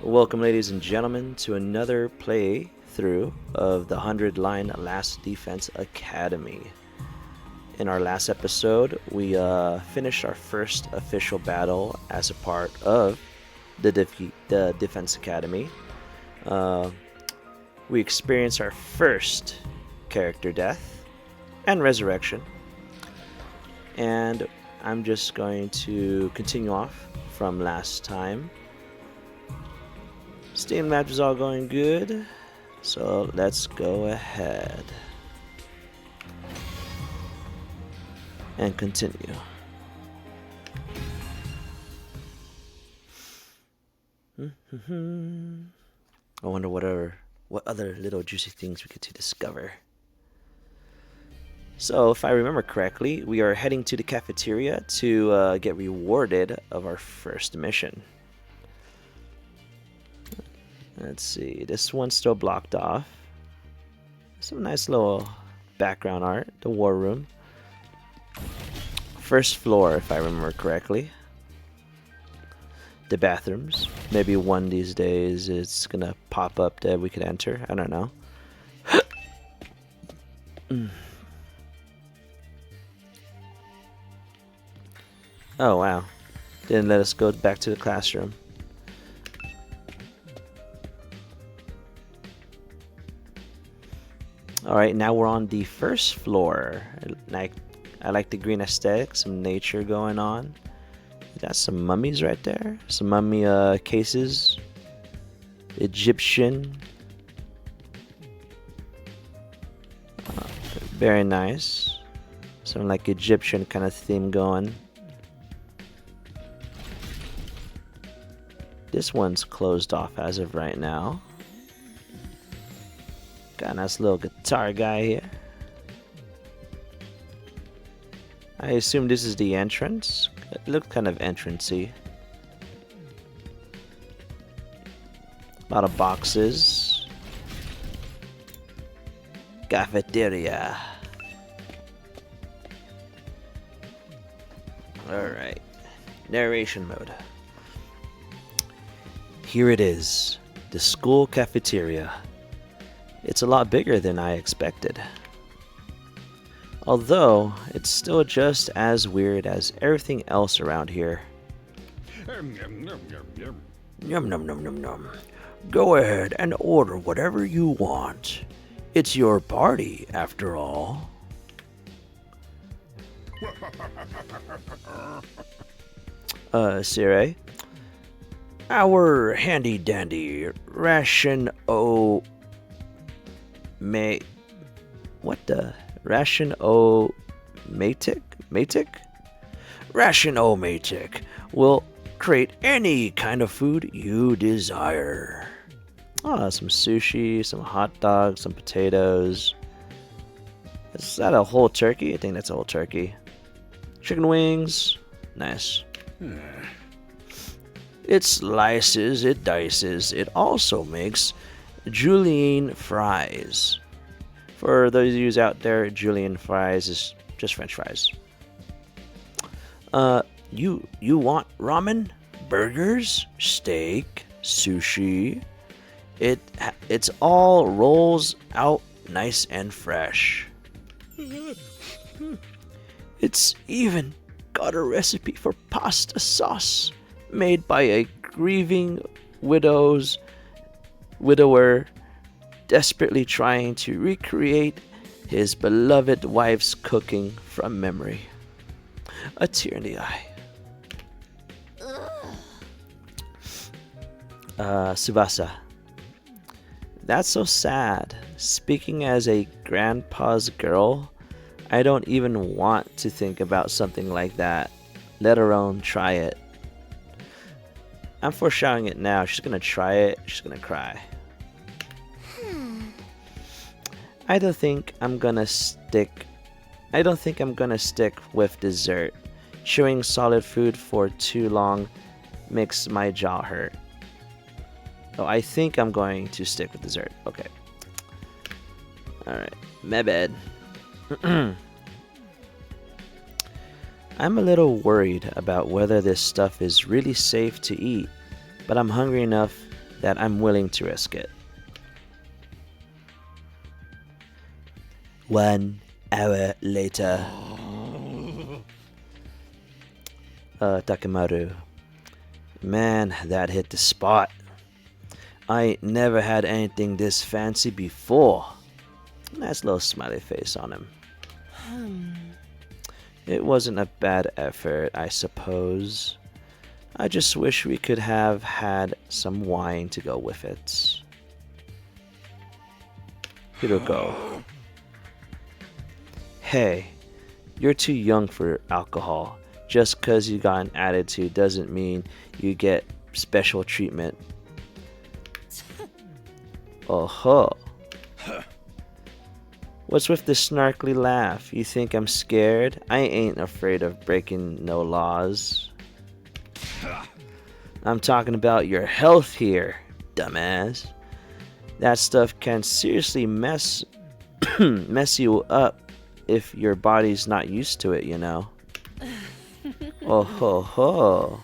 Welcome, ladies and gentlemen, to another playthrough of the 100-Line Last Defense Academy. In our last episode, we finished our first official battle as a part of the Defense Academy. We experienced our first character death and resurrection. And I'm just going to continue off from last time. Steam match is all going good, so let's go ahead and continue. I wonder what other little juicy things we get to discover. So, if I remember correctly, we are heading to the cafeteria to get rewarded of our first mission. Let's see, this one's still blocked off. Some nice little background art, the war room. First floor, if I remember correctly. The bathrooms. Maybe one of these days it's gonna pop up that we could enter. I don't know. Oh wow. Didn't let us go back to the classroom. Alright, now we're on the first floor. I like the green aesthetic, some nature going on. Got some mummies right there. Some mummy cases. Egyptian. Very nice. Some like Egyptian kind of theme going. This one's closed off as of right now. Got a nice little guitar guy here. I assume this is the entrance. It looked kind of entrancey. A lot of boxes. Cafeteria. Alright. Narration mode. Here it is. The school cafeteria. It's a lot bigger than I expected. Although, it's still just as weird as everything else around here. Yum num num num num. Go ahead and order whatever you want. It's your party, after all. Sire? Our handy dandy ration what the? Ration-O-Matic? Ration-O-Matic will create any kind of food you desire. Oh, some sushi, some hot dogs, some potatoes. Is that a whole turkey? I think that's a whole turkey. Chicken wings. Nice. It slices, it dices, it also makes julienne fries. For those of you out there, julienne fries is just French fries. You want ramen, burgers, steak, sushi? It's all rolls out nice and fresh. It's even got a recipe for pasta sauce made by a grieving widower desperately trying to recreate his beloved wife's cooking from memory. A tear in the eye. Subasa. That's so sad. Speaking as a grandpa's girl, I don't even want to think about something like that, let alone try it. I'm foreshadowing it now. She's gonna try it. She's gonna cry. I don't think I'm gonna stick with dessert. Chewing solid food for too long makes my jaw hurt. Oh, I think I'm going to stick with dessert. Okay. Alright. My bad. I'm a little worried about whether this stuff is really safe to eat, but I'm hungry enough that I'm willing to risk it. 1 hour later. Takemaru. Man, that hit the spot. I ain't never had anything this fancy before. Nice little smiley face on him. It wasn't a bad effort, I suppose. I just wish we could have had some wine to go with it. Hiroko. Hey, you're too young for alcohol. Just 'cause you got an attitude doesn't mean you get special treatment. Oh-ho. What's with the snarkly laugh? You think I'm scared? I ain't afraid of breaking no laws. I'm talking about your health here, dumbass. That stuff can seriously mess you up if your body's not used to it, you know. Oh ho ho.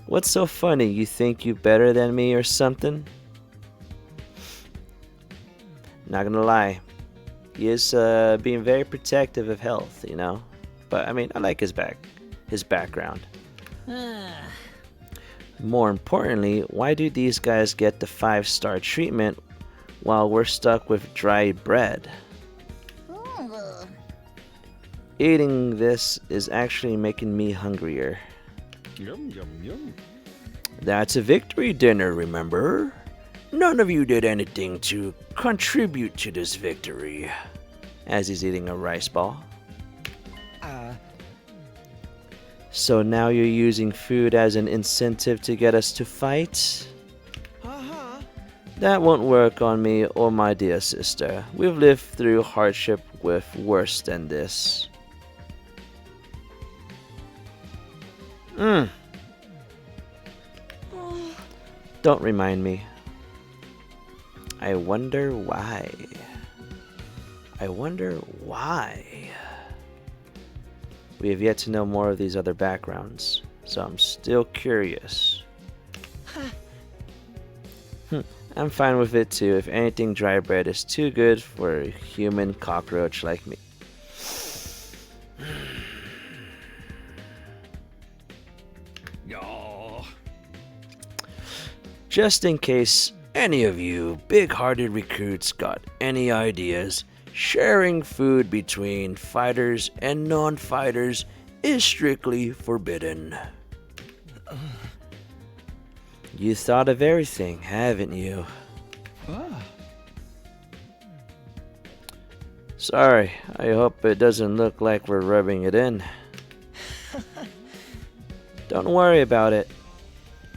What's so funny? You think you better than me or something? Not gonna lie, he is being very protective of health, you know. But I mean, I like his background. More importantly, why do these guys get the 5-star treatment while we're stuck with dry bread? Eating this is actually making me hungrier. Yum, yum, yum. That's a victory dinner, remember? None of you did anything to contribute to this victory. As he's eating a rice ball. So now you're using food as an incentive to get us to fight? That won't work on me or my dear sister. We've lived through hardship with worse than this. Don't remind me. I wonder why. I wonder why. We have yet to know more of these other backgrounds, so I'm still curious. I'm fine with it too. If anything, dry bread is too good for a human cockroach like me. Just in case any of you big-hearted recruits got any ideas, sharing food between fighters and non-fighters is strictly forbidden. You thought of everything, haven't you? Sorry, I hope it doesn't look like we're rubbing it in. Don't worry about it.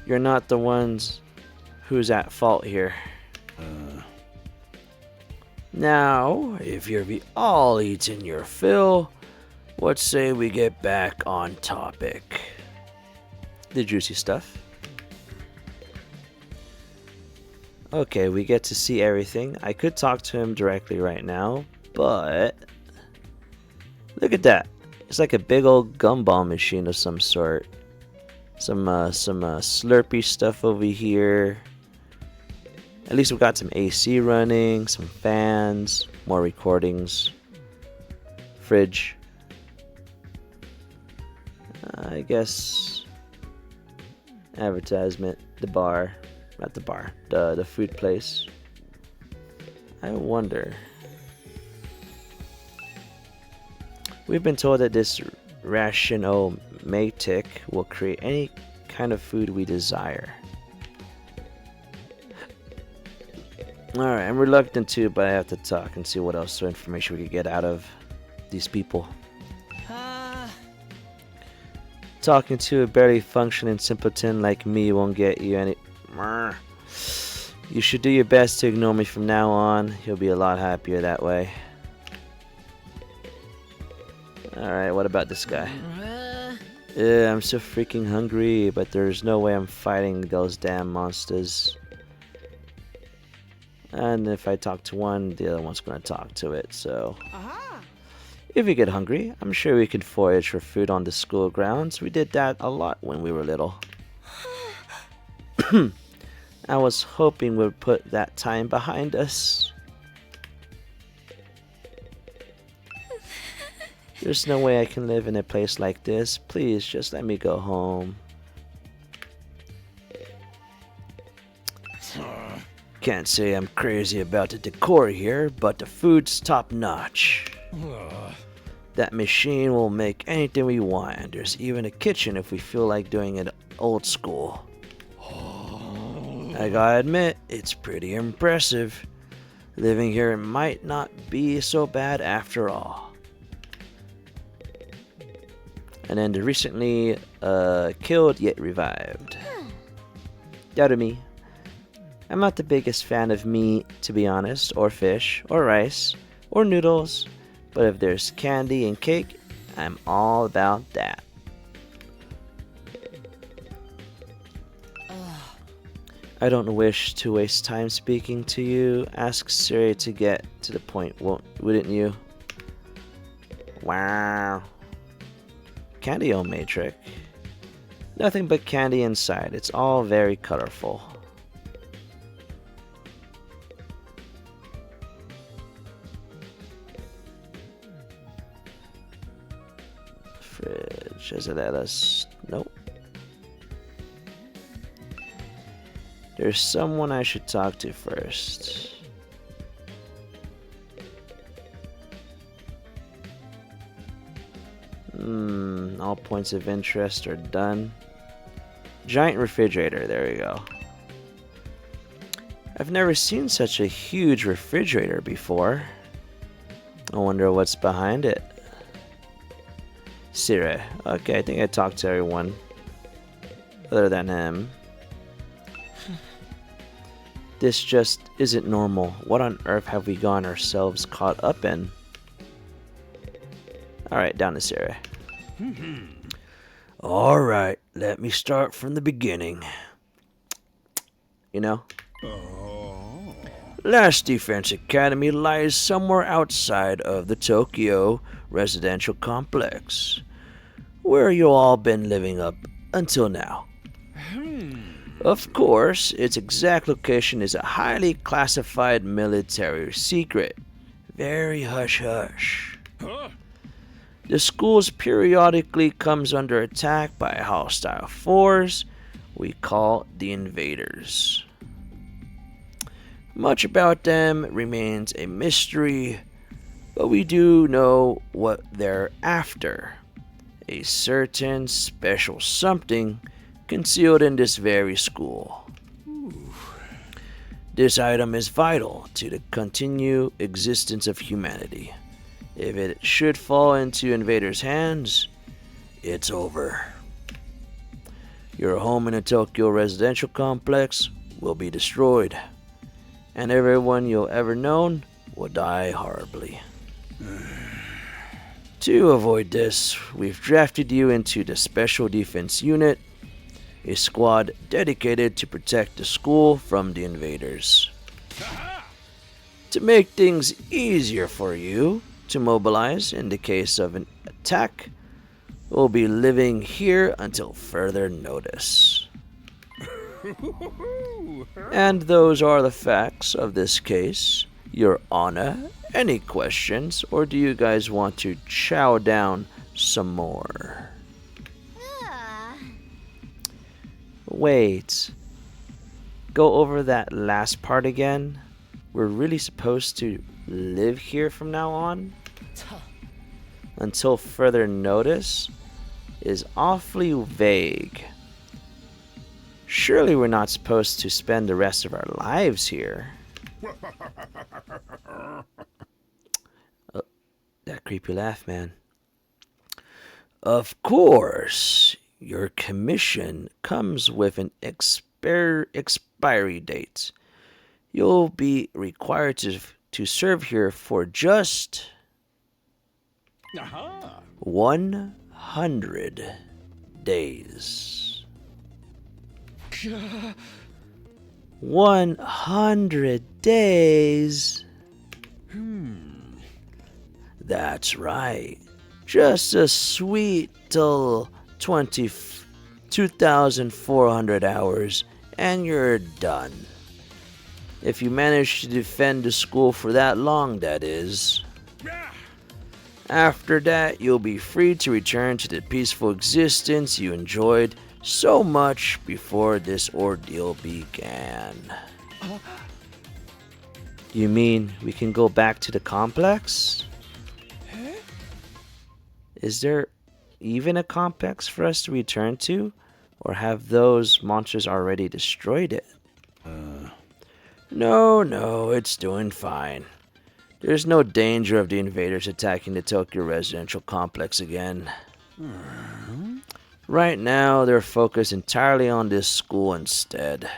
You're not the ones who's at fault here. Now, if you've all eaten your fill, what say we get back on topic? The juicy stuff. Okay, we get to see everything. I could talk to him directly right now, but look at that. It's like a big old gumball machine of some sort. Some Slurpee stuff over here. At least we've got some AC running, some fans, more recordings, fridge. I guess advertisement, the bar, not the bar, the food place. I wonder. We've been told that this ration-o-matic will create any kind of food we desire. Alright, I'm reluctant to, but I have to talk and see what else information we could get out of these people. Talking to a barely functioning simpleton like me won't get you any... You should do your best to ignore me from now on. You'll be a lot happier that way. Alright, what about this guy? I'm so freaking hungry, but there's no way I'm fighting those damn monsters. And if I talk to one, the other one's gonna talk to it, so... If we get hungry, I'm sure we can forage for food on the school grounds. We did that a lot when we were little. I was hoping we'd put that time behind us. There's no way I can live in a place like this. Please, just let me go home. Can't say I'm crazy about the decor here, but the food's top notch. That machine will make anything we want, and there's even a kitchen if we feel like doing it old school. I gotta admit, it's pretty impressive. Living here might not be so bad after all. And then the recently killed yet revived. Doubted me. I'm not the biggest fan of meat, to be honest, or fish, or rice, or noodles, but if there's candy and cake, I'm all about that. I don't wish to waste time speaking to you. Ask Siri to get to the point, wouldn't you? Wow. Candy-o matrix. Nothing but candy inside. It's all very colorful. Fridge. Does it let us? Nope. There's someone I should talk to first. All points of interest are done. Giant refrigerator, there we go. I've never seen such a huge refrigerator before. I wonder what's behind it. Siri. Okay, I think I talked to everyone other than him. This just isn't normal. What on earth have we gotten ourselves caught up in? Alright, down to Siri. Alright, let me start from the beginning. You know? Last Defense Academy lies somewhere outside of the Tokyo residential complex, where you all been living up until now. Of course, its exact location is a highly classified military secret. Very hush-hush. The school periodically comes under attack by a hostile force we call the Invaders. Much about them remains a mystery, but we do know what they're after. A certain special something concealed in this very school. This item is vital to the continued existence of humanity. If it should fall into invaders' hands, it's over. Your home in a Tokyo residential complex will be destroyed, and everyone you'll ever known will die horribly. To avoid this, we've drafted you into the Special Defense Unit, a squad dedicated to protect the school from the invaders. To make things easier for you to mobilize in the case of an attack, we'll be living here until further notice. And those are the facts of this case, Your Honor. Any questions, or do you guys want to chow down some more? Wait. Go over that last part again. We're really supposed to live here from now on? Until further notice is awfully vague. Surely we're not supposed to spend the rest of our lives here. Oh, that creepy laugh, man. Of course, your commission comes with an expiry date. You'll be required to serve here for just 100 days. 100 days? That's right. Just a sweet till 2,400 hours and you're done. If you manage to defend the school for that long, that is. After that, you'll be free to return to the peaceful existence you enjoyed so much before this ordeal began. You mean we can go back to the complex? Is there even a complex for us to return to? Or have those monsters already destroyed it? No, it's doing fine. There's no danger of the invaders attacking the Tokyo residential complex again. Right now, they're focused entirely on this school instead.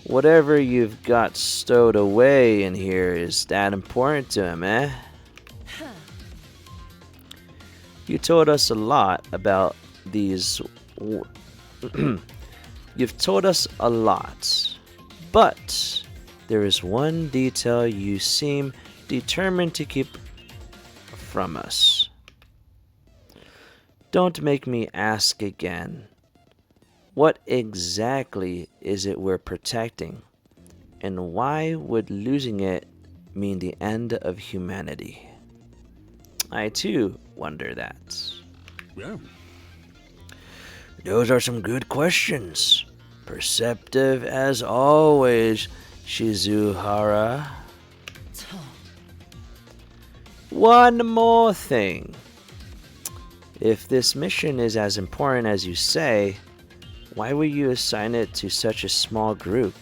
Whatever you've got stowed away in here is that important to him, eh? You told us a lot about these... You've told us a lot, but there is one detail you seem determined to keep from us. Don't make me ask again. What exactly is it we're protecting? And why would losing it mean the end of humanity? I too wonder that. Yeah. Those are some good questions. Perceptive as always, Shizuhara. One more thing. If this mission is as important as you say, why would you assign it to such a small group?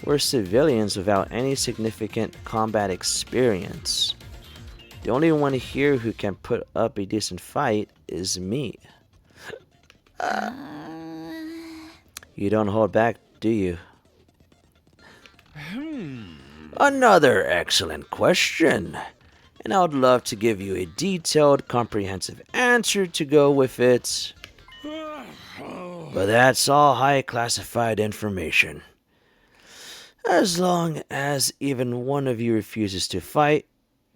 We're civilians without any significant combat experience. The only one here who can put up a decent fight is me. You don't hold back, do you? Another excellent question. And I would love to give you a detailed, comprehensive answer to go with it. But that's all high classified information. As long as even one of you refuses to fight,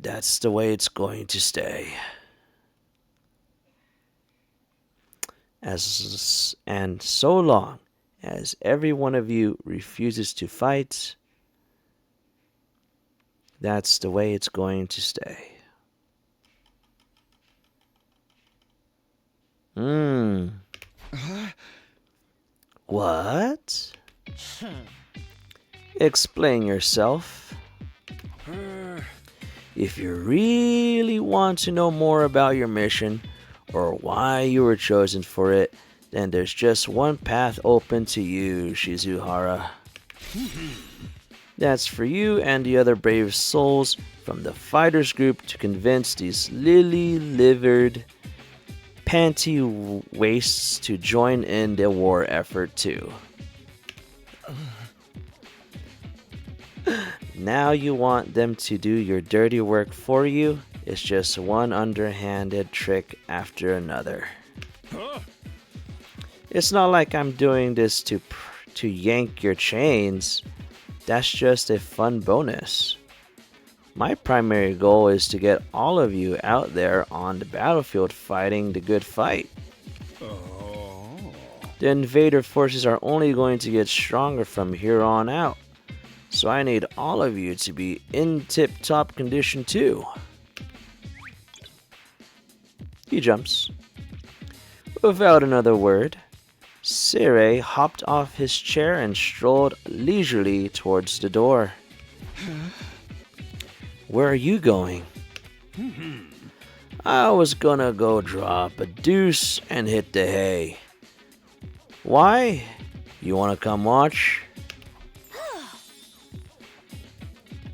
that's the way it's going to stay. And so long as every one of you refuses to fight, that's the way it's going to stay. What? Explain yourself. If you really want to know more about your mission, or why you were chosen for it, then there's just one path open to you, Shizuhara. That's for you and the other brave souls from the fighters group to convince these lily-livered panty wastes to join in the war effort too. Now you want them to do your dirty work for you? It's just one underhanded trick after another. It's not like I'm doing this to yank your chains. That's just a fun bonus. My primary goal is to get all of you out there on the battlefield fighting the good fight. The invader forces are only going to get stronger from here on out. So I need all of you to be in tip-top condition too. He jumps. Without another word, Sirei hopped off his chair and strolled leisurely towards the door. Where are you going? I was gonna go drop a deuce and hit the hay. Why? You wanna come watch?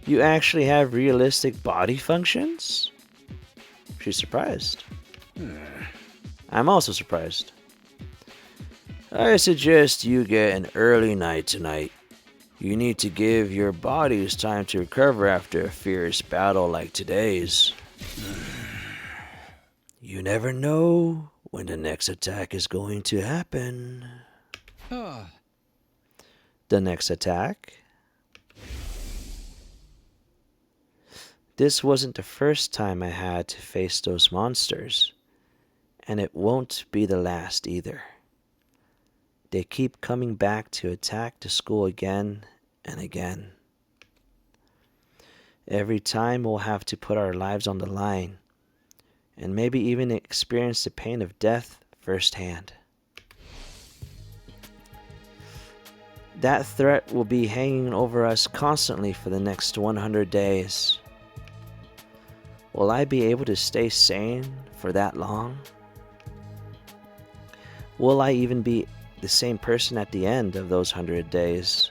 You actually have realistic body functions? She's surprised. I'm also surprised. I suggest you get an early night tonight. You need to give your bodies time to recover after a fierce battle like today's. You never know when the next attack is going to happen. The next attack? This wasn't the first time I had to face those monsters, and it won't be the last either. They keep coming back to attack the school again and again. Every time we'll have to put our lives on the line, and maybe even experience the pain of death firsthand. That threat will be hanging over us constantly for the next 100 days. Will I be able to stay sane for that long? Will I even be the same person at the end of those 100 days?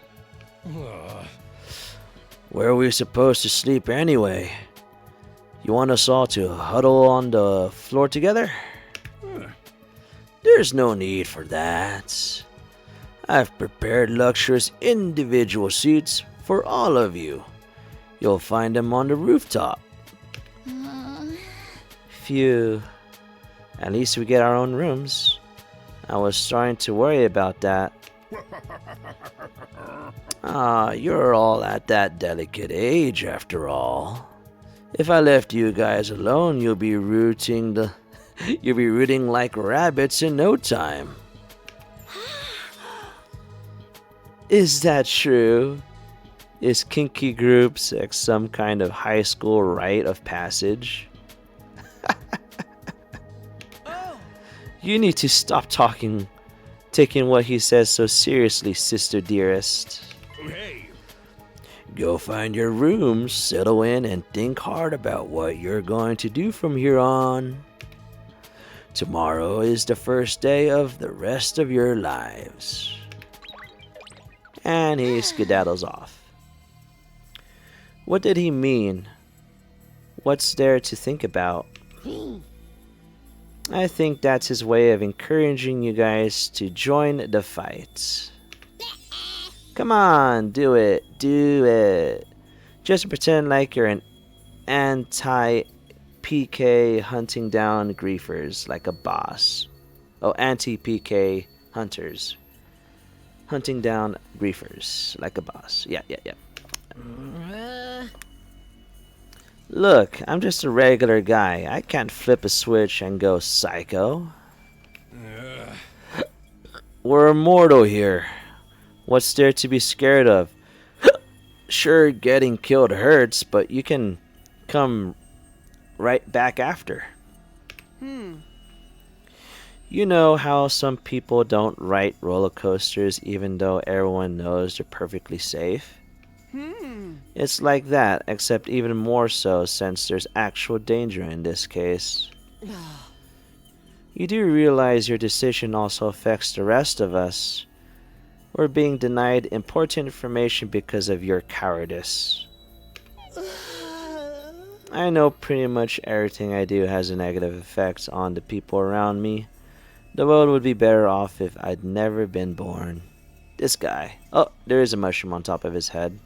Where are we supposed to sleep anyway? You want us all to huddle on the floor together? There's no need for that. I've prepared luxurious individual seats for all of you. You'll find them on the rooftop. Phew. At least we get our own rooms. I was starting to worry about that. You're all at that delicate age after all. If I left you guys alone, you'll be rooting like rabbits in no time. Is that true? Is kinky group sex some kind of high school rite of passage? You need to stop taking what he says so seriously, sister dearest. Hey. Go find your rooms, settle in, and think hard about what you're going to do from here on. Tomorrow is the first day of the rest of your lives. And he skedaddles off. What did he mean? What's there to think about? I think that's his way of encouraging you guys to join the fight. Come on, do it. Just pretend like you're an anti-PK hunting down griefers like a boss. Oh, anti-PK hunters. Hunting down griefers like a boss. Yeah. Look, I'm just a regular guy. I can't flip a switch and go psycho. We're immortal here. What's there to be scared of? Sure, getting killed hurts, but you can come right back after. You know how some people don't ride roller coasters even though everyone knows they're perfectly safe? It's like that, except even more so since there's actual danger in this case. You do realize your decision also affects the rest of us. We're being denied important information because of your cowardice. I know pretty much everything I do has a negative effect on the people around me. The world would be better off if I'd never been born. This guy. Oh, there is a mushroom on top of his head.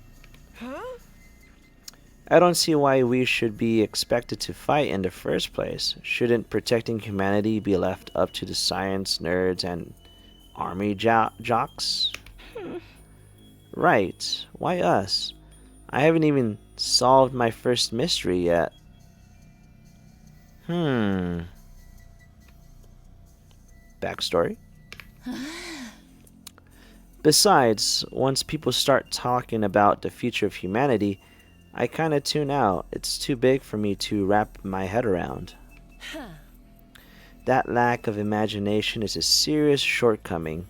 I don't see why we should be expected to fight in the first place. Shouldn't protecting humanity be left up to the science nerds and army jocks? Right. Why us? I haven't even solved my first mystery yet. Backstory? Besides, once people start talking about the future of humanity, I kinda tune out. It's too big for me to wrap my head around. That lack of imagination is a serious shortcoming.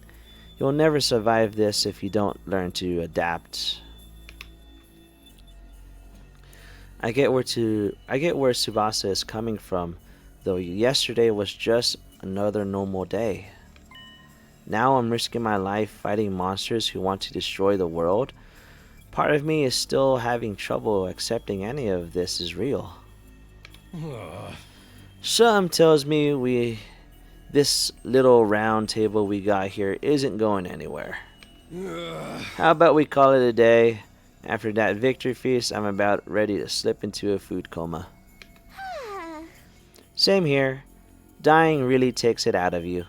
You'll never survive this if you don't learn to adapt. I get where Tsubasa is coming from, though yesterday was just another normal day. Now I'm risking my life fighting monsters who want to destroy the world. Part of me is still having trouble accepting any of this is real. Some tells me this little round table we got here isn't going anywhere. How about we call it a day? After that victory feast, I'm about ready to slip into a food coma. Same here. Dying really takes it out of you.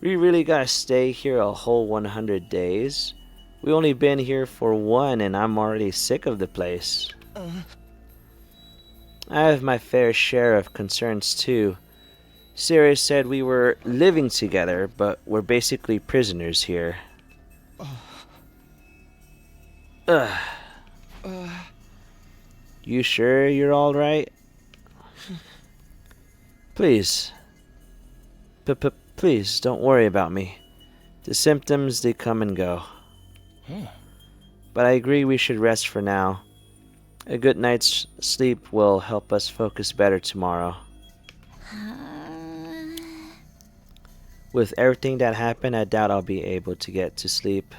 We really gotta stay here a whole 100 days? We only been here for one and I'm already sick of the place. I have my fair share of concerns too. Sirius said we were living together, but we're basically prisoners here. Ugh. You sure you're alright? Please. Please, don't worry about me. The symptoms, they come and go. But I agree we should rest for now. A good night's sleep will help us focus better tomorrow. With everything that happened, I doubt I'll be able to get to sleep.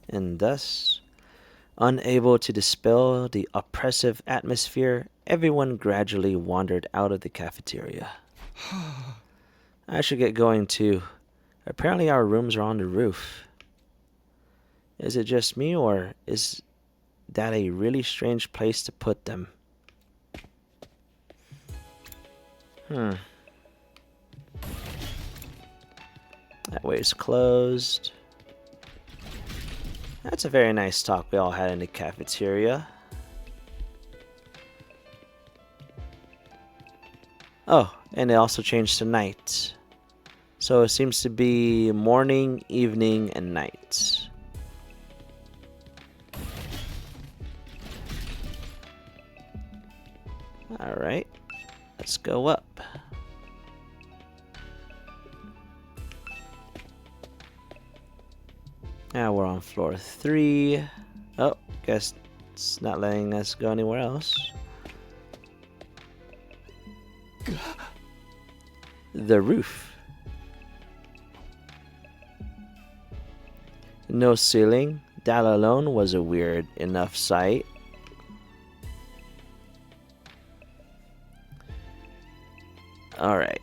And thus, unable to dispel the oppressive atmosphere, everyone gradually wandered out of the cafeteria. I should get going too. Apparently our rooms are on the roof. Is it just me, or is that a really strange place to put them? That way is closed. That's a very nice talk we all had in the cafeteria. Oh, and it also changed to night. So it seems to be morning, evening, and night. Alright, let's go up. Now we're on floor 3. Oh, guess it's not letting us go anywhere else. The roof. No ceiling. That alone was a weird enough sight. Alright.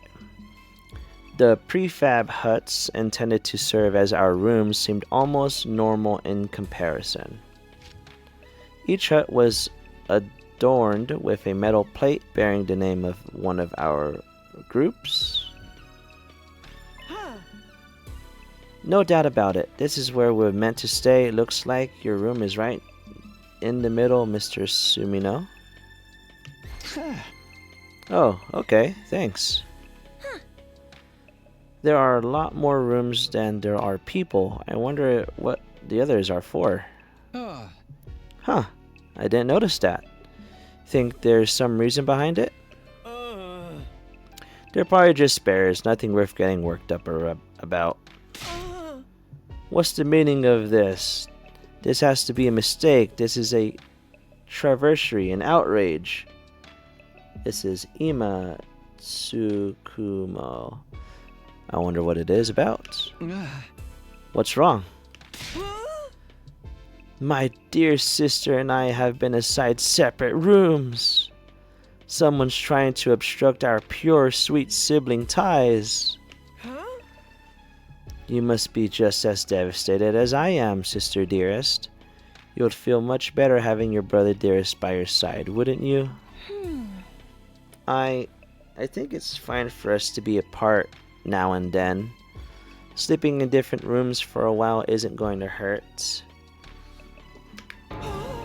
The prefab huts intended to serve as our rooms seemed almost normal in comparison. Each hut was adorned with a metal plate bearing the name of one of our groups. No doubt about it. This is where we're meant to stay. It looks like your room is right in the middle, Mr. Sumino. Oh, okay. Thanks. There are a lot more rooms than there are people. I wonder what the others are for. Huh. I didn't notice that. Think there's some reason behind it? They're probably just spares. Nothing worth getting worked up about. What's the meaning of this? This has to be a mistake. This is a traversary, an outrage. This is Ima Tsukumo. I wonder what it is about. What's wrong? My dear sister and I have been assigned separate rooms. Someone's trying to obstruct our pure, sweet sibling ties. You must be just as devastated as I am, sister dearest. You would feel much better having your brother dearest by your side, wouldn't you? I think it's fine for us to be apart now and then. Sleeping in different rooms for a while isn't going to hurt.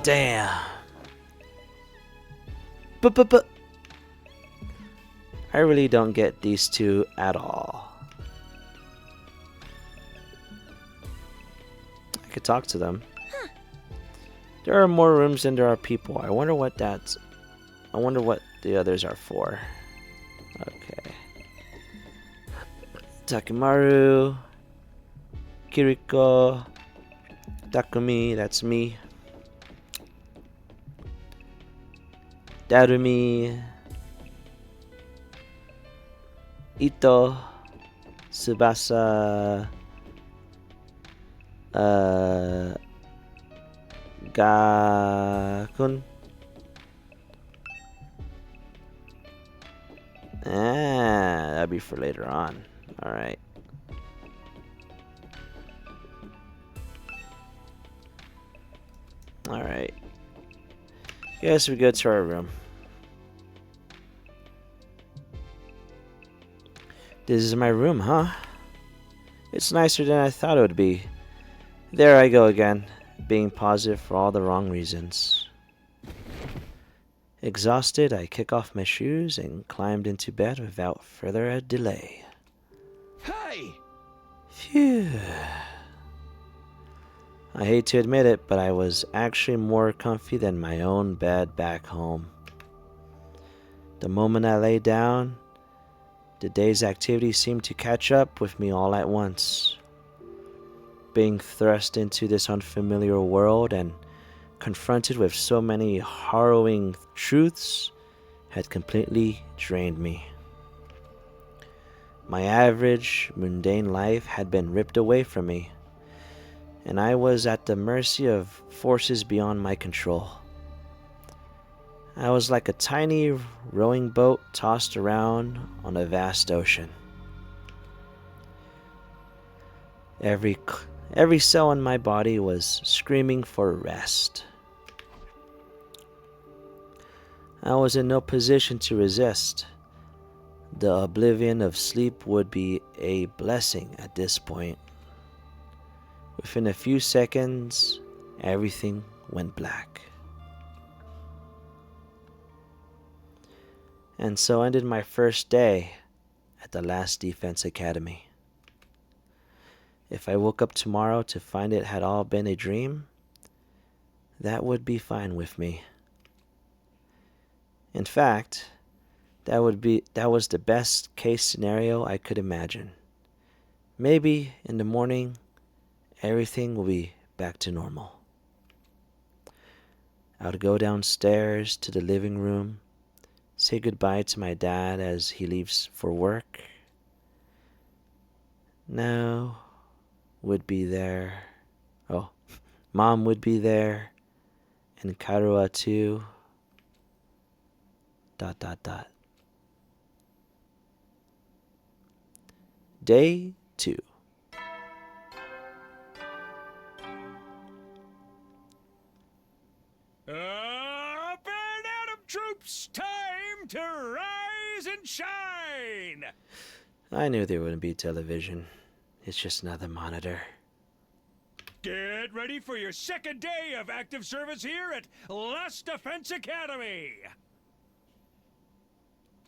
Damn. But I really don't get these two at all. I could talk to them. There are more rooms than there are people. I wonder what the others are for. Okay. Takimaru, Kiriko, Takumi, that's me. Darumi, Ito, Tsubasa, Gakun. That'll be for later on. Alright. Alright. Guess we go to our room. This is my room, huh? It's nicer than I thought it would be. There I go again, being positive for all the wrong reasons. Exhausted, I kick off my shoes and climbed into bed without further delay. Hey! Phew. I hate to admit it, but I was actually more comfy than my own bed back home. The moment I lay down, the day's activities seemed to catch up with me all at once. Being thrust into this unfamiliar world and confronted with so many harrowing truths had completely drained me. My average, mundane life had been ripped away from me, and I was at the mercy of forces beyond my control. I was like a tiny rowing boat tossed around on a vast ocean. Every cell in my body was screaming for rest. I was in no position to resist. The oblivion of sleep would be a blessing at this point. Within a few seconds, everything went black. And so ended my first day at the last defense academy. If I woke up tomorrow to find it had all been a dream, that would be fine with me. In fact, that was the best case scenario I could imagine. Maybe in the morning, everything will be back to normal. I would go downstairs to the living room, say goodbye to my dad as he leaves for work. Now would be there. Oh, Mom would be there, and Karua too. ... Day 2. Up and Adam troops, time to rise and shine! I knew there wouldn't be television. It's just another monitor. Get ready for your second day of active service here at Last Defense Academy!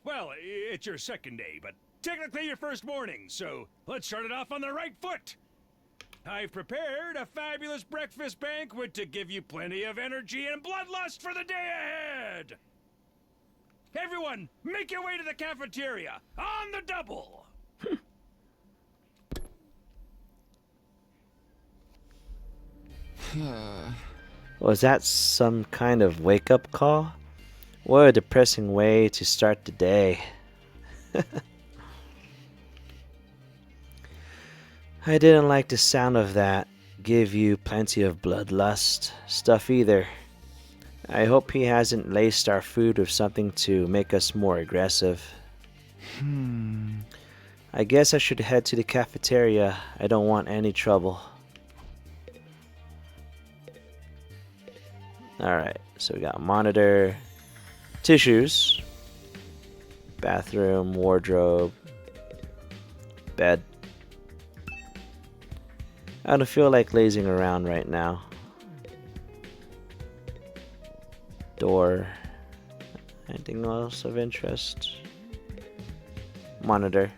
Well, it's your second day, but technically your first morning, so let's start it off on the right foot. I've prepared a fabulous breakfast banquet to give you plenty of energy and bloodlust for the day ahead! Everyone, make your way to the cafeteria, on the double! Was that some kind of wake-up call? What a depressing way to start the day. I didn't like the sound of that "give you plenty of bloodlust" stuff either. I hope he hasn't laced our food with something to make us more aggressive. I guess I should head to the cafeteria. I don't want any trouble. Alright, so we got a monitor, tissues, bathroom, wardrobe, bed. I don't feel like lazing around right now. Door. Anything else of interest? Monitor.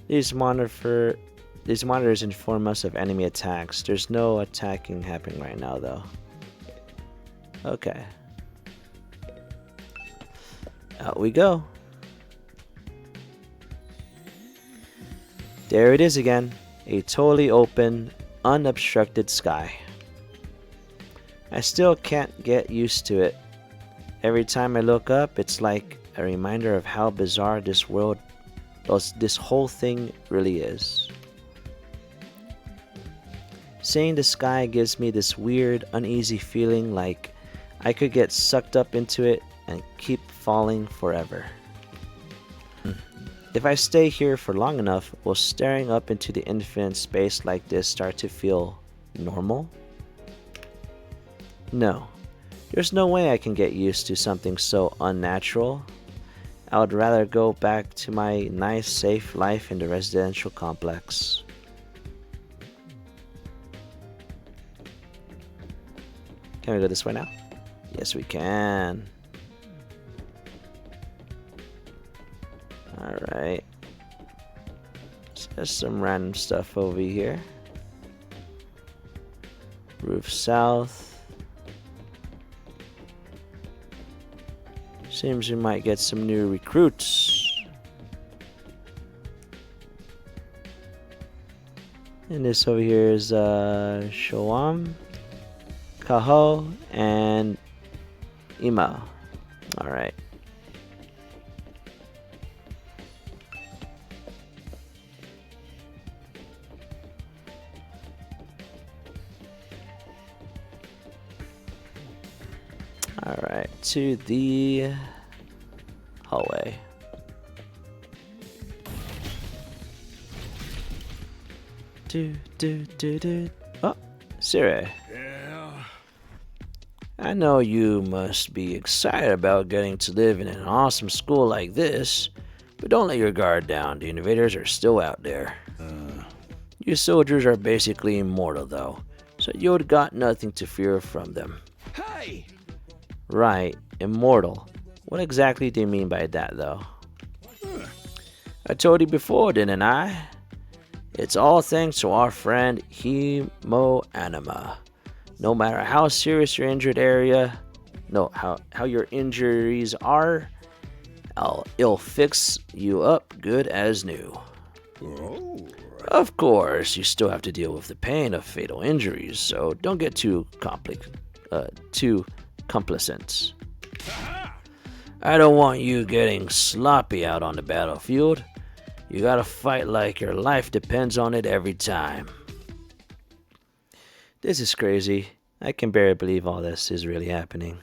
These monitors inform us of enemy attacks. There's no attacking happening right now though. Okay. Out we go. There it is again. A totally open, unobstructed sky. I still can't get used to it. Every time I look up, it's like a reminder of how bizarre this whole thing really is. Seeing the sky gives me this weird, uneasy feeling like I could get sucked up into it and keep falling forever. If I stay here for long enough, will staring up into the infinite space like this start to feel normal? No. There's no way I can get used to something so unnatural. I would rather go back to my nice, safe life in the residential complex. we go this way now? Yes, we can. Alright. So there's some random stuff over here. Roof south. Seems we might get some new recruits. And this over here is Shoam, Kaho, and Ima. Alright. Alright, to the hallway. Oh, Siri. Yeah. I know you must be excited about getting to live in an awesome school like this, but don't let your guard down. The invaders are still out there. You soldiers are basically immortal, though, so you've got nothing to fear from them. Hey! Right, immortal. What exactly do you mean by that, though? I told you before, didn't I? It's all thanks to our friend Hemoanima. No matter how serious your injured area, how your injuries are, it'll fix you up good as new. Oh. Of course, you still have to deal with the pain of fatal injuries, so don't get too complacent. I don't want you getting sloppy out on the battlefield. You gotta fight like your life depends on it every time. This is crazy. I can barely believe all this is really happening.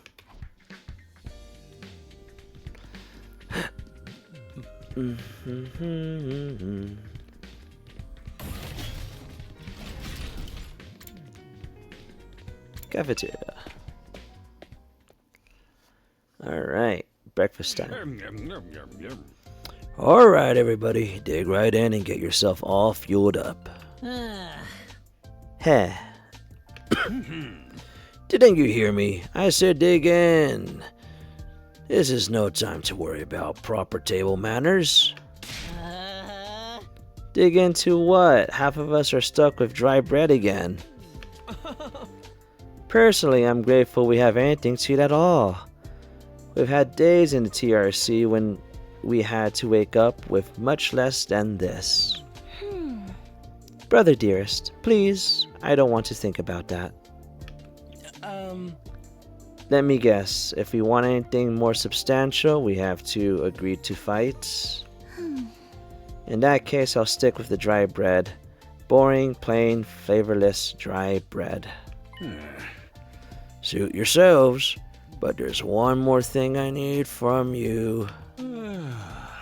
Cafeteria. Alright, breakfast time. Alright, everybody, dig right in and get yourself all fueled up. Heh. Didn't you hear me? I said dig in. This is no time to worry about proper table manners. Dig into what? Half of us are stuck with dry bread again. Personally, I'm grateful we have anything to eat at all. We've had days in the TRC when we had to wake up with much less than this. Brother dearest, please, I don't want to think about that. Let me guess, if we want anything more substantial, we have to agree to fight. In that case, I'll stick with the dry bread. Boring, plain, flavorless, dry bread. Suit yourselves, but there's one more thing I need from you.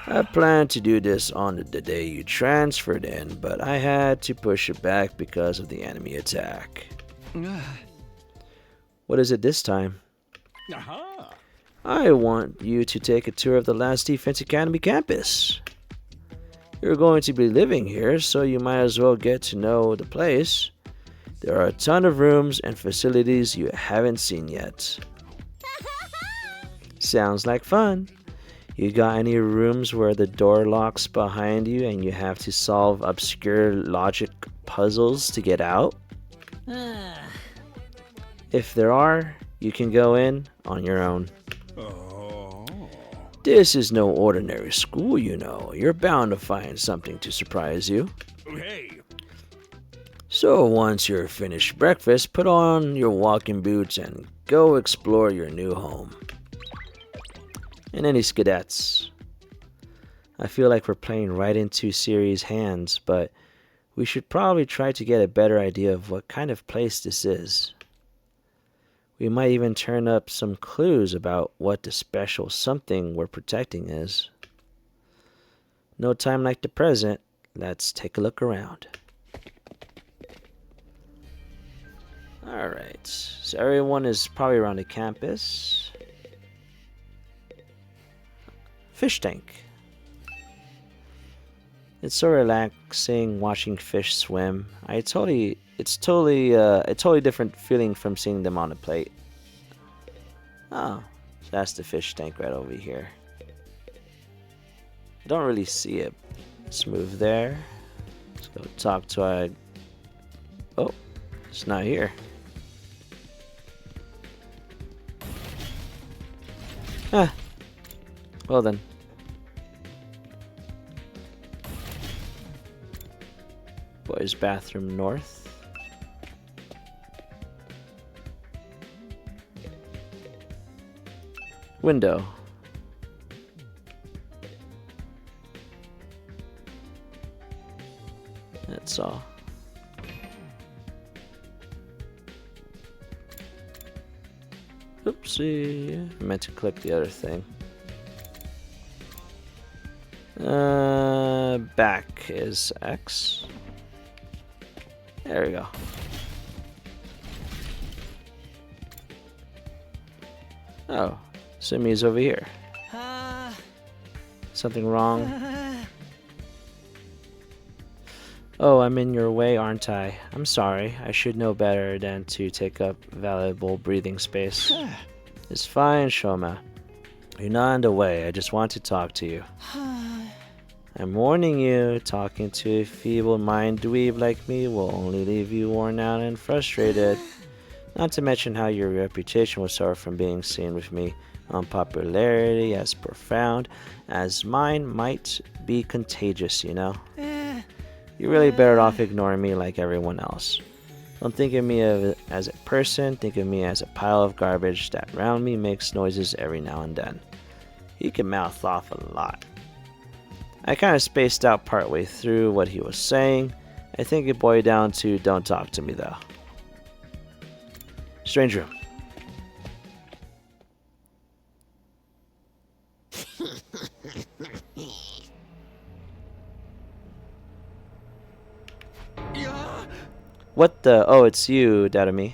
I planned to do this on the day you transferred in, but I had to push it back because of the enemy attack. What is it this time? I want you to take a tour of the Last Defense Academy campus. You're going to be living here, so you might as well get to know the place. There are a ton of rooms and facilities you haven't seen yet. Sounds like fun. You got any rooms where the door locks behind you and you have to solve obscure logic puzzles to get out? If there are, you can go in on your own. This is no ordinary school, you know. You're bound to find something to surprise you. Hey. So once you're finished breakfast, put on your walking boots and go explore your new home. And any cadets. I feel like we're playing right into Siri's hands, but we should probably try to get a better idea of what kind of place this is. We might even turn up some clues about what the special something we're protecting is. No time like the present. Let's take a look around. Alright, so everyone is probably around the campus. Fish tank. It's so relaxing watching fish swim. It's totally a totally different feeling from seeing them on a plate. Oh, so that's the fish tank right over here. I don't really see it. Let's move there. Let's go talk to our... Oh, it's not here. Ah. Well then. Boys' bathroom north. Window. That's all. Oopsie. I meant to click the other thing. Back is X. There we go. Oh, Simi's over here. Something wrong? Oh, I'm in your way, aren't I? I'm sorry. I should know better than to take up valuable breathing space. It's fine, Shoma. You're not in the way. I just want to talk to you. I'm warning you, talking to a feeble-minded dweeb like me will only leave you worn out and frustrated. Not to mention how your reputation will suffer from being seen with me. Unpopularity as profound as mine might be contagious, you know? You're really better off ignoring me like everyone else. Don't think of me as a person, think of me as a pile of garbage that around me makes noises every now and then. He can mouth off a lot. I kind of spaced out partway through what he was saying. I think it boiled down to don't talk to me though. Strange room. What the? Oh, it's you, Dadami.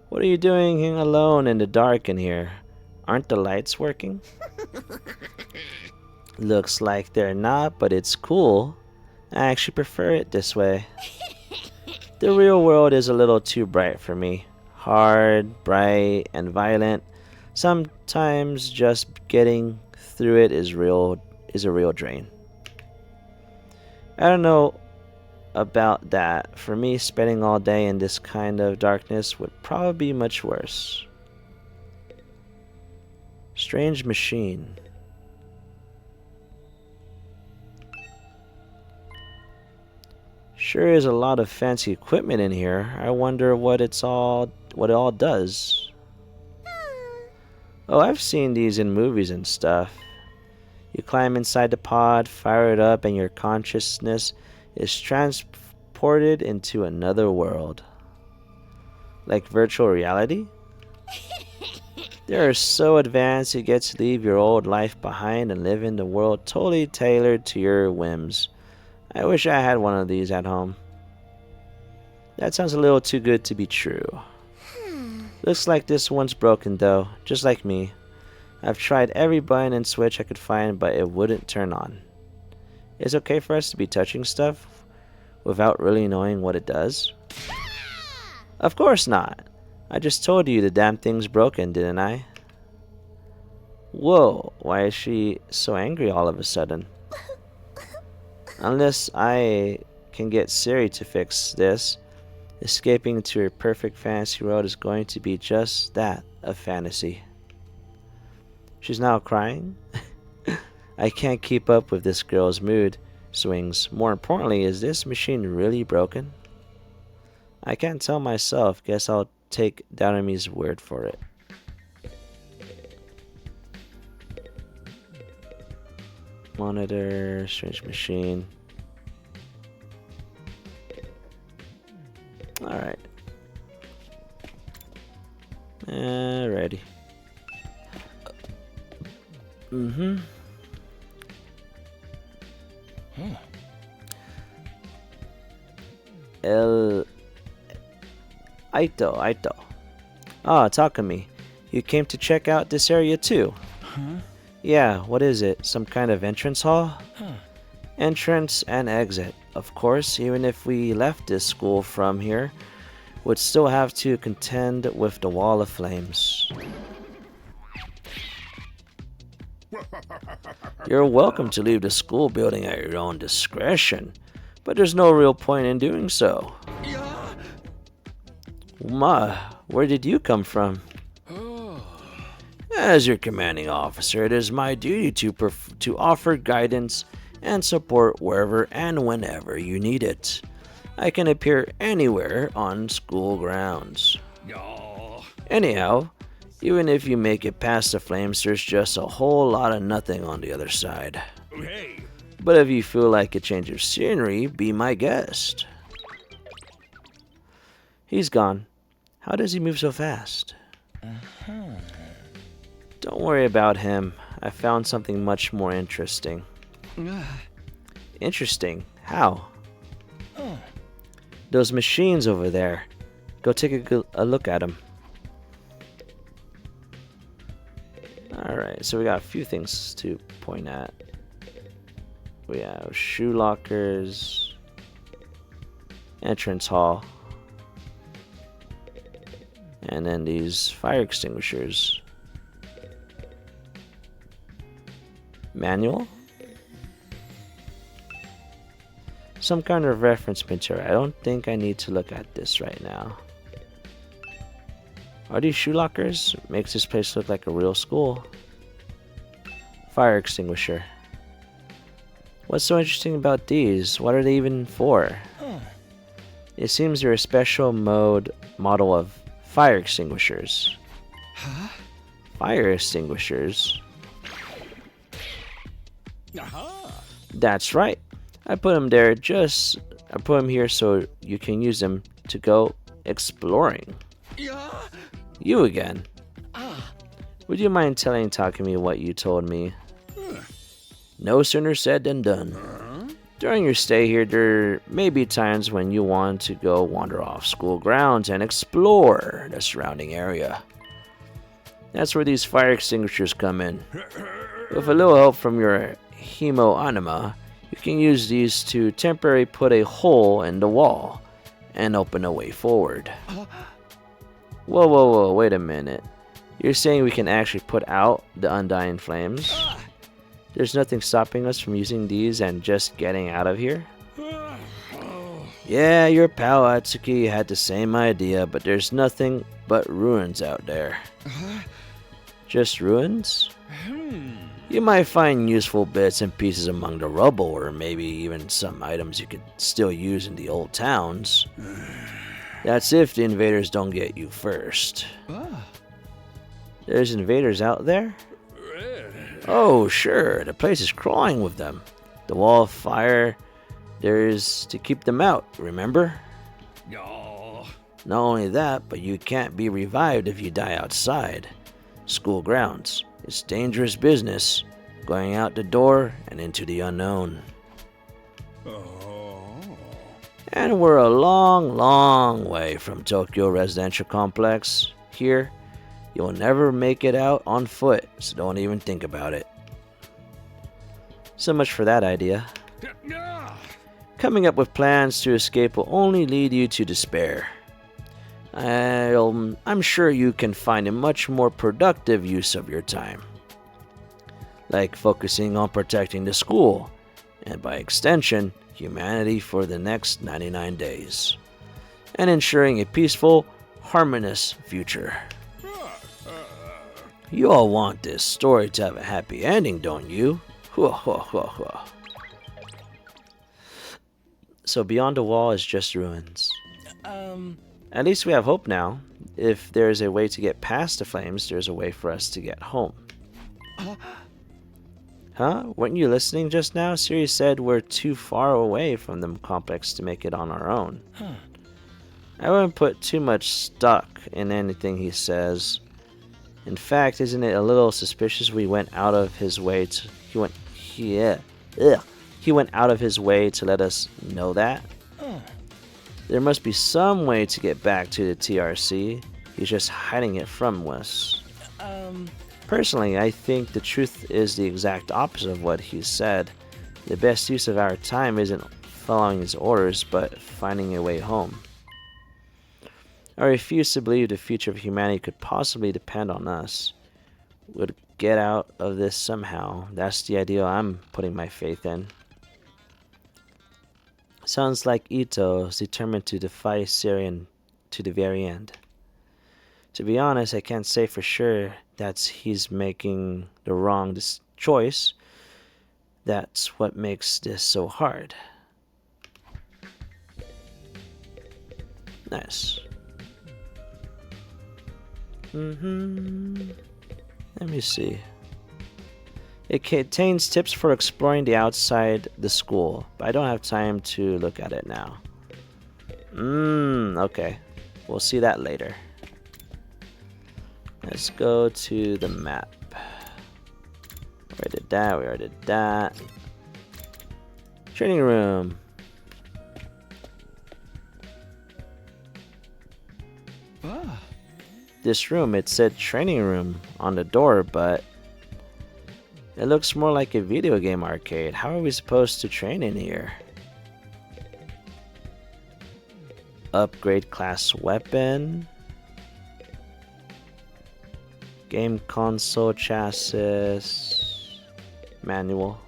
What are you doing alone in the dark in here? Aren't the lights working? Looks like they're not, but it's cool. I actually prefer it this way. The real world is a little too bright for me. Hard, bright, and violent. Sometimes just getting through it is a real drain. I don't know about that. For me, spending all day in this kind of darkness would probably be much worse. Strange machine. Sure is a lot of fancy equipment in here. I wonder what it all does. Oh, I've seen these in movies and stuff. You climb inside the pod, fire it up, and your consciousness is transported into another world. Like virtual reality? They are so advanced you get to leave your old life behind and live in the world totally tailored to your whims. I wish I had one of these at home. That sounds a little too good to be true. Looks like this one's broken though, just like me. I've tried every button and switch I could find, but it wouldn't turn on. Is it okay for us to be touching stuff without really knowing what it does? Of course not. I just told you the damn thing's broken, didn't I? Whoa, why is she so angry all of a sudden? Unless I can get Siri to fix this, escaping to her perfect fantasy world is going to be just that, a fantasy. She's now crying? I can't keep up with this girl's mood swings. More importantly, is this machine really broken? I can't tell myself. Guess I'll take Darumi's word for it. Monitor, strange machine. Alright. Alrighty. Aito. Ah, Takumi. You came to check out this area too? Yeah, what is it? Some kind of entrance hall? Entrance and exit. Of course, even if we left this school from here, would still have to contend with the wall of flames. You're welcome to leave the school building at your own discretion, but there's no real point in doing so. Ma, where did you come from? As your commanding officer, it is my duty to offer guidance and support wherever and whenever you need it. I can appear anywhere on school grounds. Anyhow, even if you make it past the flames, there's just a whole lot of nothing on the other side. Hey. But if you feel like a change of scenery, be my guest. He's gone. How does he move so fast? Don't worry about him. I found something much more interesting. Interesting? How? Those machines over there. Go take a look at them. Alright, so we got a few things to point at. We have shoe lockers, entrance hall, and then these fire extinguishers. Manual? Some kind of reference material. I don't think I need to look at this right now. Are these shoe lockers? Makes this place look like a real school. Fire extinguisher. What's so interesting about these? What are they even for? It seems they're a special model of fire extinguishers. Fire extinguishers? That's right. I put them here so you can use them to go exploring. You again. Would you mind talking me what you told me? No sooner said than done. During your stay here, there may be times when you want to go wander off school grounds and explore the surrounding area. That's where these fire extinguishers come in. With a little help from your Hemoanima, you can use these to temporarily put a hole in the wall and open a way forward. Whoa, wait a minute. You're saying we can actually put out the undying flames? There's nothing stopping us from using these and just getting out of here? Yeah, your pal Atsuki had the same idea, but there's nothing but ruins out there. Just ruins? You might find useful bits and pieces among the rubble, or maybe even some items you could still use in the old towns. That's if the invaders don't get you first. There's invaders out there? Oh, sure, the place is crawling with them. The wall of fire there is to keep them out, remember? Not only that, but you can't be revived if you die outside. School grounds. It's dangerous business, going out the door and into the unknown. And we're a long way from Tokyo Residential Complex. Here, you'll never make it out on foot, so don't even think about it. So much for that idea. Coming up with plans to escape will only lead you to despair. I'm sure you can find a much more productive use of your time. Like focusing on protecting the school, and by extension, humanity for the next 99 days. And ensuring a peaceful, harmonious future. You all want this story to have a happy ending, don't you? So beyond the wall is just ruins. At least we have hope now. If there's a way to get past the flames, there's a way for us to get home. Huh? Weren't you listening just now? Siri said we're too far away from the complex to make it on our own. I wouldn't put too much stock in anything he says. In fact, isn't it a little suspicious he went out of his way to let us know that? There must be some way to get back to the TRC. He's just hiding it from us. Personally, I think the truth is the exact opposite of what he said. The best use of our time isn't following his orders, but finding a way home. I refuse to believe the future of humanity could possibly depend on us. get out of this somehow. That's the ideal I'm putting my faith in. Sounds like Ito is determined to defy Syrian to the very end. To be honest, I can't say for sure that he's making the wrong choice. That's what makes this so hard. Nice. Let me see. It contains tips for exploring the outside the school, but I don't have time to look at it now. Okay. We'll see that later. Let's go to the map. We already did that. Training room. This room, it said training room on the door, but it looks more like a video game arcade. How are we supposed to train in here? Upgrade class weapon. Game console chassis. Manual.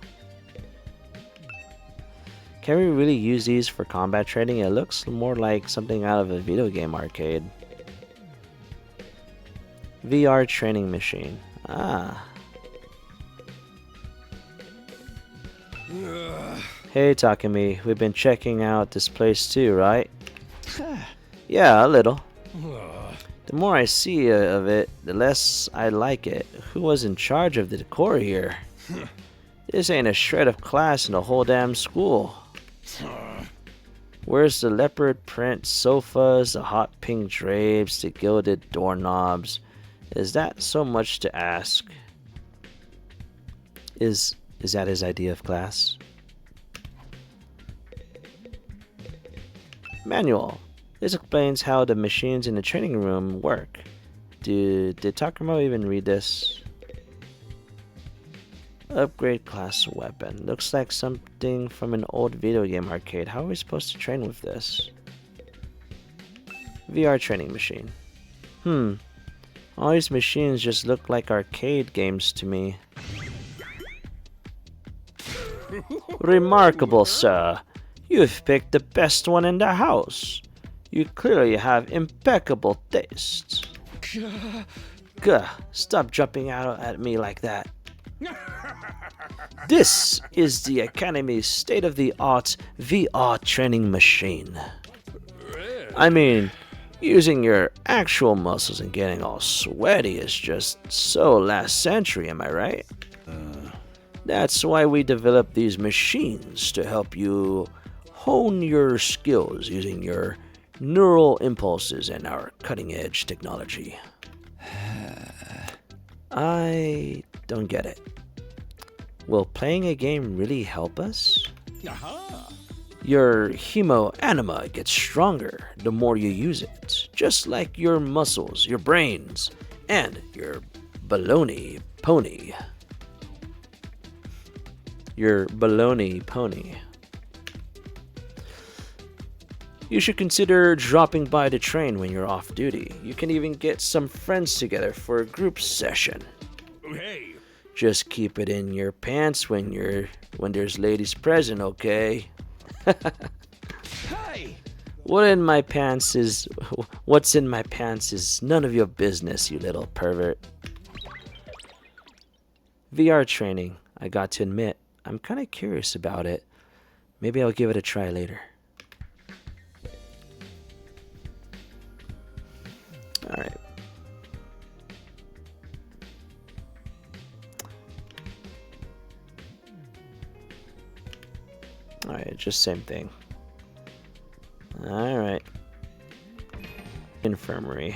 Can we really use these for combat training? It looks more like something out of a video game arcade. VR training machine. Hey Takumi, we've been checking out this place too, right? Yeah, a little. The more I see of it, the less I like it. Who was in charge of the decor here? This ain't a shred of class in the whole damn school. Where's the leopard print sofas, the hot pink drapes, the gilded doorknobs? Is that so much to ask? Is that his idea of class? Manual. This explains how the machines in the training room work. Did Takamo even read this? Upgrade class weapon. Looks like something from an old video game arcade. How are we supposed to train with this? VR training machine. All these machines just look like arcade games to me. Remarkable, sir. You've picked the best one in the house. You clearly have impeccable taste. Gah, stop jumping out at me like that. This is the Academy's state-of-the-art VR training machine. I mean, using your actual muscles and getting all sweaty is just so last century, am I right? That's why we developed these machines, to help you hone your skills using your neural impulses and our cutting-edge technology. I don't get it. Will playing a game really help us? Your Hemoanima gets stronger the more you use it, just like your muscles, your brains, and your baloney pony. Your baloney pony. You should consider dropping by the train when you're off duty. You can even get some friends together for a group session. Hey. Just keep it in your pants when there's ladies present, okay? Hey. What's in my pants is none of your business, you little pervert. VR training, I got to admit, I'm kind of curious about it. Maybe I'll give it a try later. Alright. Alright, just same thing. Alright. Infirmary.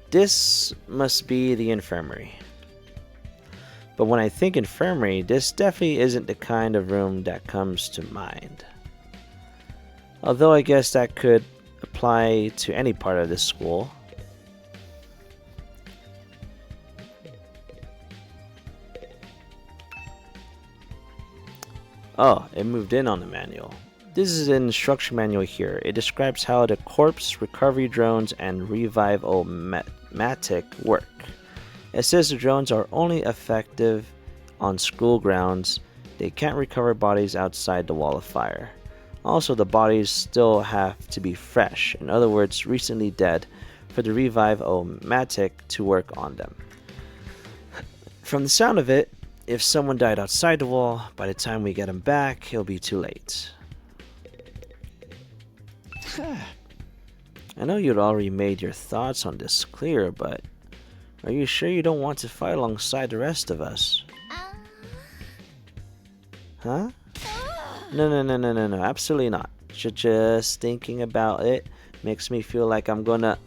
This must be the infirmary. But when I think infirmary, this definitely isn't the kind of room that comes to mind. Although I guess that could apply to any part of this school. Oh, it moved in on the manual. This is an instruction manual here. It describes how the corpse recovery drones and revive-o-matic work. It says the drones are only effective on school grounds. They can't recover bodies outside the wall of fire. Also, the bodies still have to be fresh, in other words, recently dead, for the revive-o-matic to work on them. From the sound of it, if someone died outside the wall, by the time we get them back, it'll be too late. I know you'd already made your thoughts on this clear, but are you sure you don't want to fight alongside the rest of us? Huh? No, absolutely not. Just thinking about it makes me feel like I'm gonna...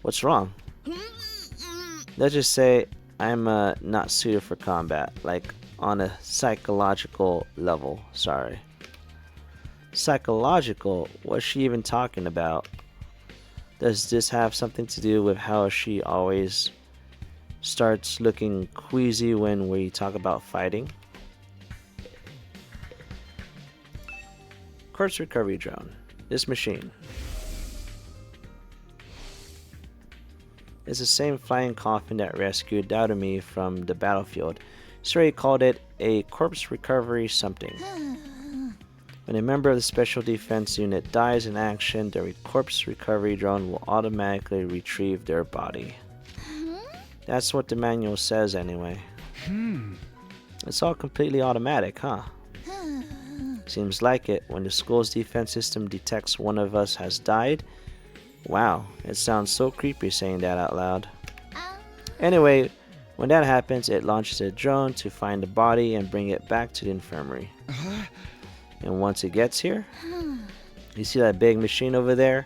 What's wrong? Let's just say I'm not suited for combat, like on a psychological level, sorry. Psychological? What's she even talking about? Does this have something to do with how she always starts looking queasy when we talk about fighting? Corpse recovery drone. This machine is the same flying coffin that rescued Daotomi from the battlefield. Suri called it a corpse recovery something. When a member of the Special Defense Unit dies in action, the corpse recovery drone will automatically retrieve their body. That's what the manual says anyway. It's all completely automatic, huh? Seems like it. When the school's defense system detects one of us has died. Wow, it sounds so creepy saying that out loud. Anyway, when that happens, it launches a drone to find the body and bring it back to the infirmary. And once it gets here, you see that big machine over there?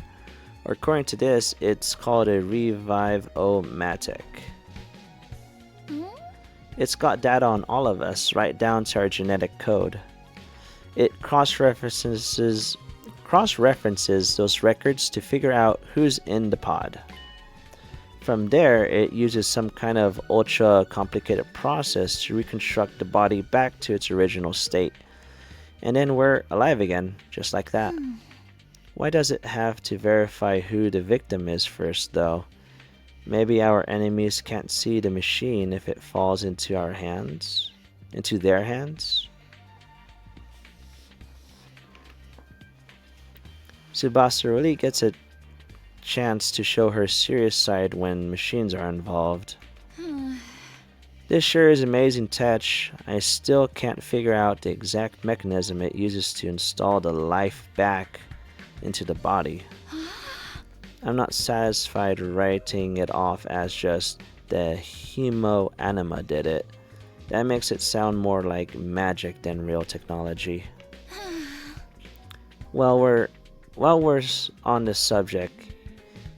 Or according to this, it's called a revive-o-matic. It's got data on all of us, right down to our genetic code. It cross-references those records to figure out who's in the pod. From there, it uses some kind of ultra-complicated process to reconstruct the body back to its original state. And then we're alive again, just like that. Why does it have to verify who the victim is first, though? Maybe our enemies can't see the machine if it falls into our hands? Into their hands? Tsubasa really gets a chance to show her serious side when machines are involved. This sure is amazing touch. I still can't figure out the exact mechanism it uses to install the life back into the body. I'm not satisfied writing it off as just the Hemoanima did it. That makes it sound more like magic than real technology. While we're on the subject,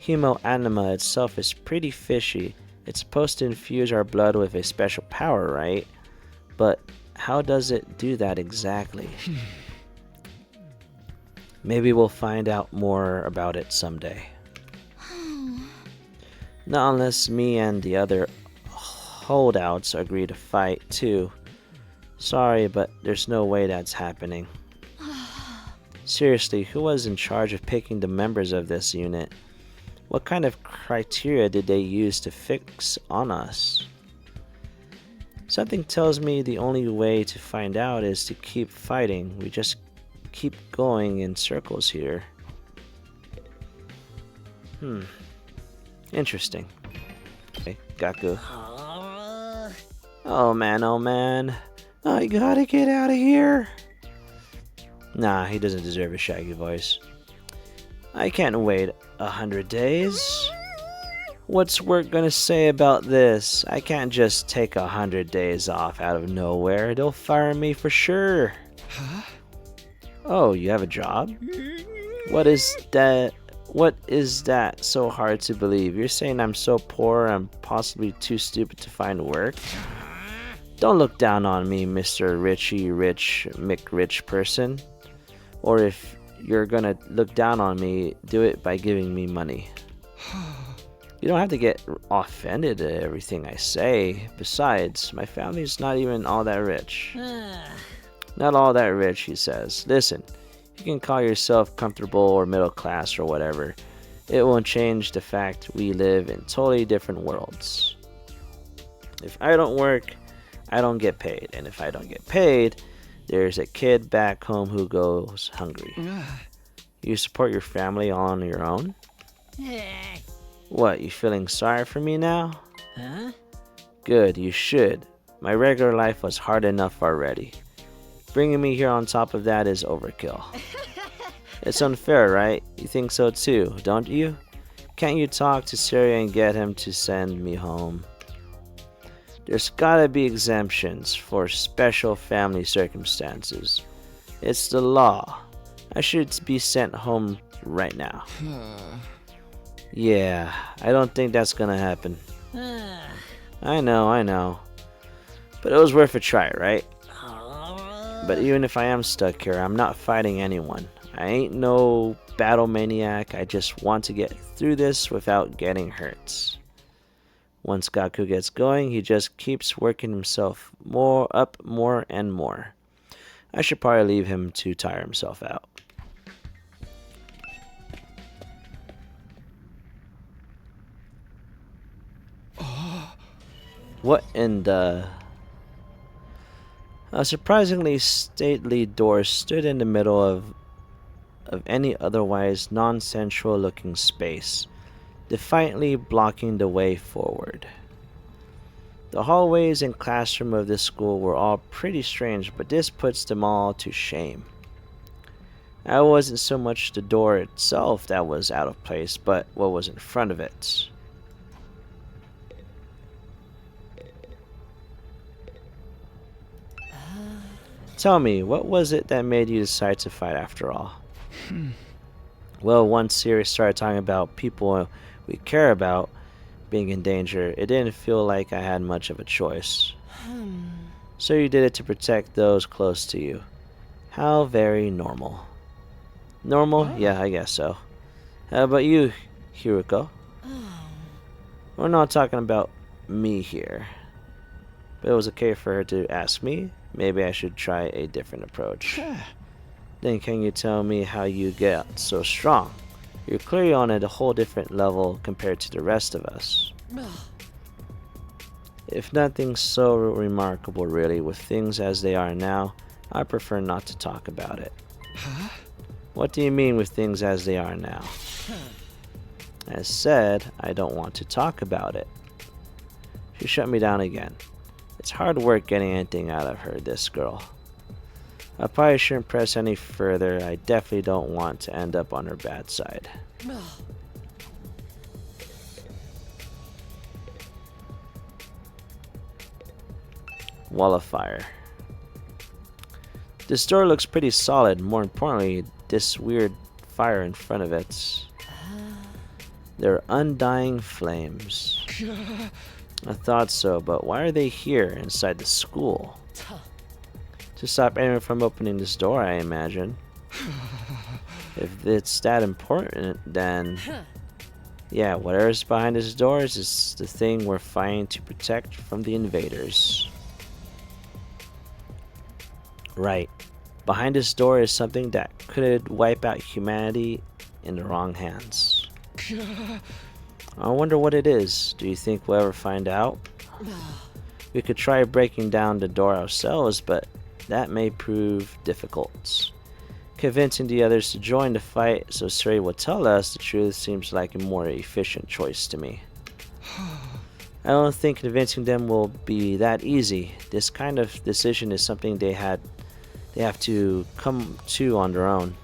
Hemoanima itself is pretty fishy. It's supposed to infuse our blood with a special power, right? But how does it do that exactly? Maybe we'll find out more about it someday. Not unless me and the other holdouts agree to fight too. Sorry, but there's no way that's happening. Seriously, who was in charge of picking the members of this unit? What kind of criteria did they use to fix on us? Something tells me the only way to find out is to keep fighting. We just keep going in circles here. Interesting. Okay, Gaku. Oh man. I gotta get out of here. Nah, he doesn't deserve a shaggy voice. I can't wait 100 days. What's work gonna say about this? I can't just take 100 days off out of nowhere. They'll fire me for sure. Huh? Oh, you have a job? What is that? What is that so hard to believe? You're saying I'm so poor I'm possibly too stupid to find work? Don't look down on me, Mr. Richie Rich McRich person. Or if you're gonna look down on me, do it by giving me money. You don't have to get offended at everything I say. Besides, my family's not even all that rich. Not all that rich, he says. Listen, you can call yourself comfortable or middle class or whatever. It won't change the fact we live in totally different worlds. If I don't work, I don't get paid. And if I don't get paid, there's a kid back home who goes hungry. You support your family on your own? What, you feeling sorry for me now? Huh? Good, you should. My regular life was hard enough already. Bringing me here on top of that is overkill. It's unfair, right? You think so too, don't you? Can't you talk to Syria and get him to send me home? There's gotta be exemptions for special family circumstances. It's the law. I should be sent home right now. Yeah, I don't think that's gonna happen. I know. But it was worth a try, right? But even if I am stuck here, I'm not fighting anyone. I ain't no battle maniac. I just want to get through this without getting hurt. Once Gaku gets going, he just keeps working himself more and more. I should probably leave him to tire himself out. What in the... A surprisingly stately door stood in the middle of any otherwise non-central looking space, defiantly blocking the way forward. The hallways and classroom of this school were all pretty strange, but this puts them all to shame. It wasn't so much the door itself that was out of place, but what was in front of it. Tell me, what was it that made you decide to fight after all? Well, once Siri started talking about people we care about being in danger, it didn't feel like I had much of a choice. So you did it to protect those close to you. How very normal. Normal? Yeah, I guess so. How about you, Hiruko? We're not talking about me here. But it was okay for her to ask me. Maybe I should try a different approach. Then can you tell me how you get so strong? You're clearly on a whole different level compared to the rest of us. If nothing so remarkable really, with things as they are now, I prefer not to talk about it. What do you mean with things as they are now? As said, I don't want to talk about it. She shut me down again. It's hard work getting anything out of her, this girl. I probably shouldn't press any further. I definitely don't want to end up on her bad side. Wall of fire. This door looks pretty solid. More importantly, this weird fire in front of it. They're undying flames. I thought so, but why are they here inside the school? To stop anyone from opening this door, I imagine. If it's that important, then... Yeah, whatever's behind this doors is the thing we're fighting to protect from the invaders. Right. Behind this door is something that could wipe out humanity in the wrong hands. I wonder what it is. Do you think we'll ever find out? We could try breaking down the door ourselves, but that may prove difficult. Convincing the others to join the fight so Suri will tell us the truth seems like a more efficient choice to me. I don't think convincing them will be that easy. This kind of decision is something they have to come to on their own.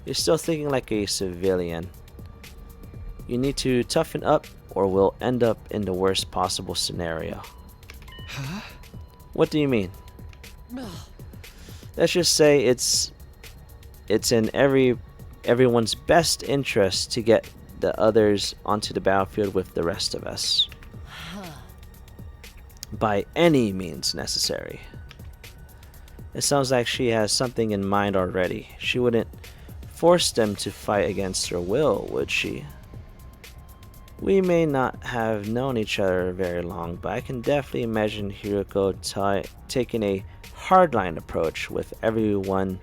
You're still thinking like a civilian. You need to toughen up or we'll end up in the worst possible scenario. What do you mean? Let's just say it's in everyone's best interest to get the others onto the battlefield with the rest of us. By any means necessary. It sounds like she has something in mind already. She wouldn't force them to fight against her will, would she? We may not have known each other very long, but I can definitely imagine Hiroko taking a hardline approach with anyone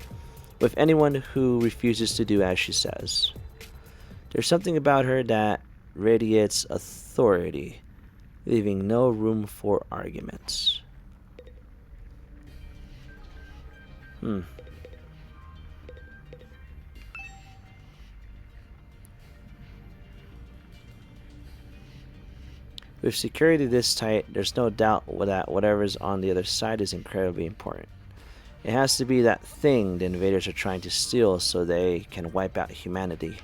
who refuses to do as she says. There's something about her that radiates authority, leaving no room for arguments. With security this tight, there's no doubt that whatever's on the other side is incredibly important. It has to be that thing the invaders are trying to steal so they can wipe out humanity.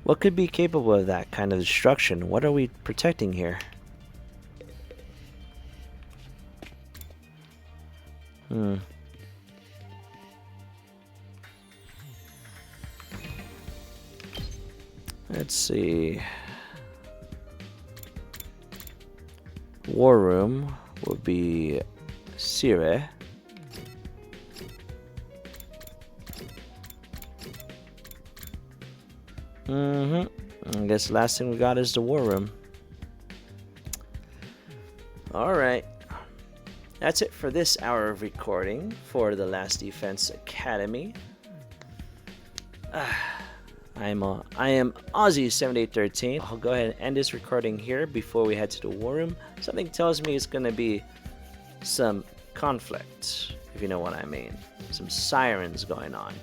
What could be capable of that kind of destruction? What are we protecting here? Let's see. War room would be Sire. I guess the last thing we got is the war room. Alright. That's it for this hour of recording for the Last Defense Academy. I am Aussie7813. I'll go ahead and end this recording here before we head to the war room. Something tells me it's gonna be some conflict, if you know what I mean. Some sirens going on.